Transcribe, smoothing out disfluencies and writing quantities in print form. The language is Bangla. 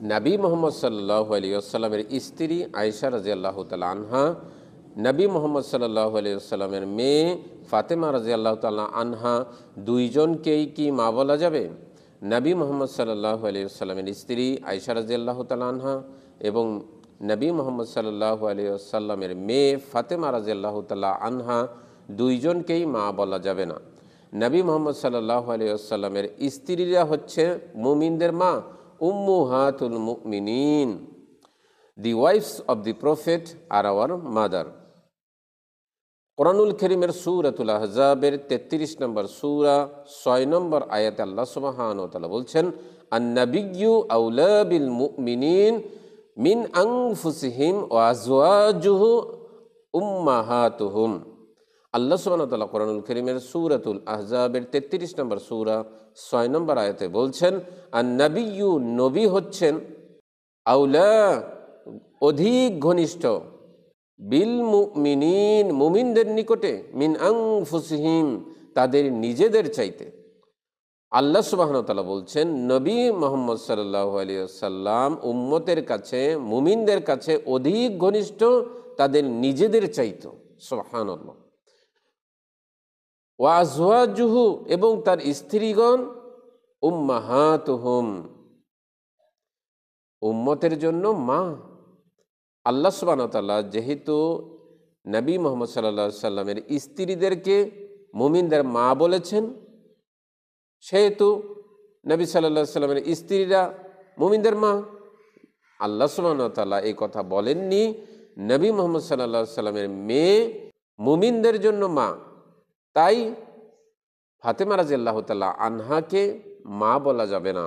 নবী মোহাম্মদ সাল্লাল্লাহু আলাইহি ওয়াসাল্লামের স্ত্রী আয়েশা রাদিয়াল্লাহু তাআলা আনহা, নবী মোহাম্মদ সাল্লাল্লাহু আলাইহি ওয়াসাল্লামের মেয়ে ফাতেমা রাদিয়াল্লাহু তাআলা আনহা দুইজনকেই কি মা বলা যাবে? নবী মোহাম্মদ সাল্লাল্লাহু আলাইহি ওয়াসাল্লামের স্ত্রী আয়েশা রাদিয়াল্লাহু তাআলা আনহা এবং নবী মোহাম্মদ সাল্লাল্লাহু আলাইহি ওয়াসাল্লামের মেয়ে ফাতেমা রাদিয়াল্লাহু তাআলা আনহা দুইজনকেই মা বলা যাবে না। নবী মোহাম্মদ সাল্লাল্লাহু আলাইহি ওয়াসাল্লামের স্ত্রীরা হচ্ছে মুমিনদের মা, উম্মুহাতুল মুমিনিন। The wives of the prophet are our mother. কোরআনুল কারীমের সূরাতুল আহজাবের 33 নম্বর সূরা 6 নম্বর আয়াতে আল্লাহ সুবহানাহু ওয়া তাআলা বলছেন, আন-নাবিয়্যু আওলা বিল মুমিনিন মিন আনফুসিহিম ওয়া আজওয়াজুহু উম্মাহাতুহুম। আল্লাহ সুবহানাহু ওয়া তাআলা কোরআনুল কারীমের সূরাতুল আহজাবের 33 নম্বর সূরা 6 নম্বর আয়াতে বলছেন, আন-নাবিয়্যু নবী হচ্ছেন, আওলা অধিক ঘনিষ্ঠ, বিল মুমিনিন মুমিনদের নিকটে, মিন আনফুসিহিম তাদের নিজেদের চাইতে। আল্লাহ সুবহানাহু ওয়া তাআলা বলছেন নবী মুহাম্মদ সাল্লাল্লাহু আলাইহি ওয়াসাল্লাম উম্মতের কাছে, মুমিনদের কাছে অধিক ঘনিষ্ঠ তাদের নিজেদের চাইতে। সুবহানাল্লাহ। ওয়া আজওয়াজুহু এবং তার স্ত্রীগণ, উম্মাহাতুহুম উম্মতের জন্য মা। আল্লাহ সুবহানাহু ওয়া তাআলা যেহেতু নবী মুহাম্মদ সাল্লাল্লাহু আলাইহি সাল্লামের স্ত্রীদেরকে মুমিনদের মা বলেছেন, সেহেতু নবী সাল্লাল্লাহু আলাইহি সাল্লামের স্ত্রীরা মুমিনদের মা। আল্লাহ সুবহানাহু ওয়া তাআলা এই কথা বলেননি নবী মুহাম্মদ সাল্লাল্লাহু আলাইহি সাল্লামের মেয়ে মুমিনদের জন্য মা, তাই ফাতেমা রাদিয়াল্লাহু তাআলা আনহাকে মা বলা যাবে না।